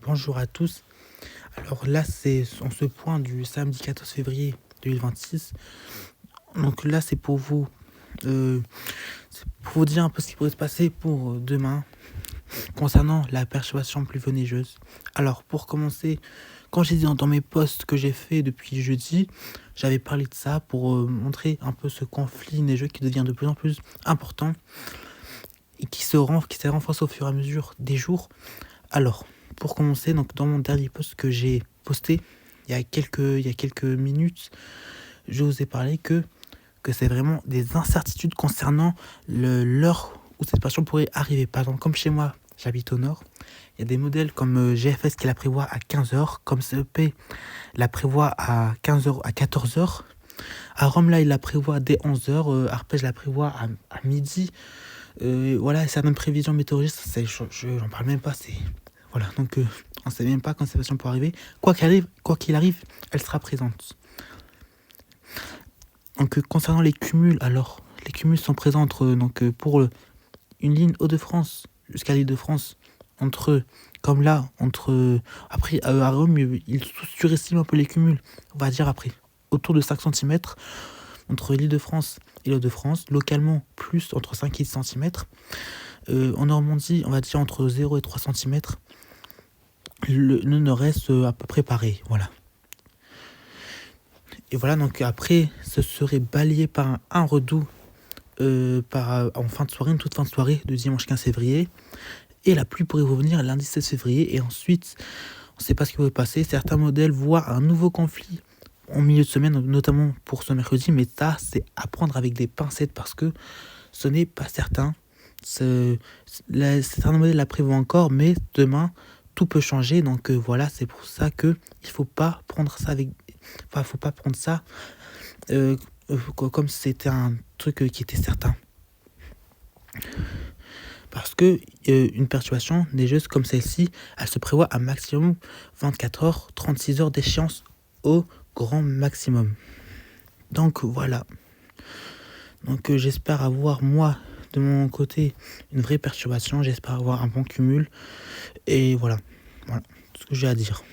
bonjour à tous. Alors là, c'est en ce point du samedi 14 février 2026. Donc là, c'est pour vous dire un peu ce qui pourrait se passer pour demain concernant la perturbation pluvio-neigeuse. Alors pour commencer, quand j'ai dit dans mes posts que j'ai fait depuis jeudi, j'avais parlé de ça pour montrer un peu ce conflit neigeux qui devient de plus en plus important et qui s'est renforcé au fur et à mesure des jours. Alors, pour commencer, donc dans mon dernier post que j'ai posté il y a quelques minutes, je vous ai parlé que c'est vraiment des incertitudes concernant l'heure où cette perturbation pourrait arriver. Par exemple, comme chez moi, j'habite au nord, il y a des modèles comme GFS qui la prévoit à 15h, comme CEP la prévoit à 15h, à 14h. À Rome, là, il la prévoit dès 11h. Arpège la prévoit à midi. Voilà, certaines prévisions météorologiques, j'en parle même pas. Voilà, donc on ne sait même pas quand cette perturbation pourrait arriver. Quoi qu'il arrive, elle sera présente. Donc concernant les cumuls, alors les cumuls sont présents pour une ligne Hauts-de-France jusqu'à l'Île-de-France, après à Rome, il surestime un peu les cumuls, on va dire après, autour de 5 cm, entre l'Île-de-France et l'Hauts-de-France, localement plus entre 5 et 10 cm. En Normandie, on va dire entre 0 et 3 cm. Le nord-est à peu près pareil, voilà. Et voilà, donc après, ce serait balayé par un redout en fin de soirée, une toute fin de soirée de dimanche 15 février. Et la pluie pourrait revenir lundi 16 février. Et ensuite, on ne sait pas ce qui pourrait passer. Certains modèles voient un nouveau conflit en milieu de semaine, notamment pour ce mercredi. Mais ça, c'est à prendre avec des pincettes parce que ce n'est pas certain. Certains modèles la prévoient encore, mais demain, tout peut changer. Donc voilà, c'est pour ça qu'il ne faut pas prendre ça comme si c'était un truc qui était certain. Parce que une perturbation neigeuse comme celle-ci, elle se prévoit à maximum 24 heures, 36 heures d'échéance au grand maximum. Donc voilà. Donc j'espère avoir, moi, de mon côté, une vraie perturbation. J'espère avoir un bon cumul. Et voilà tout ce que j'ai à dire.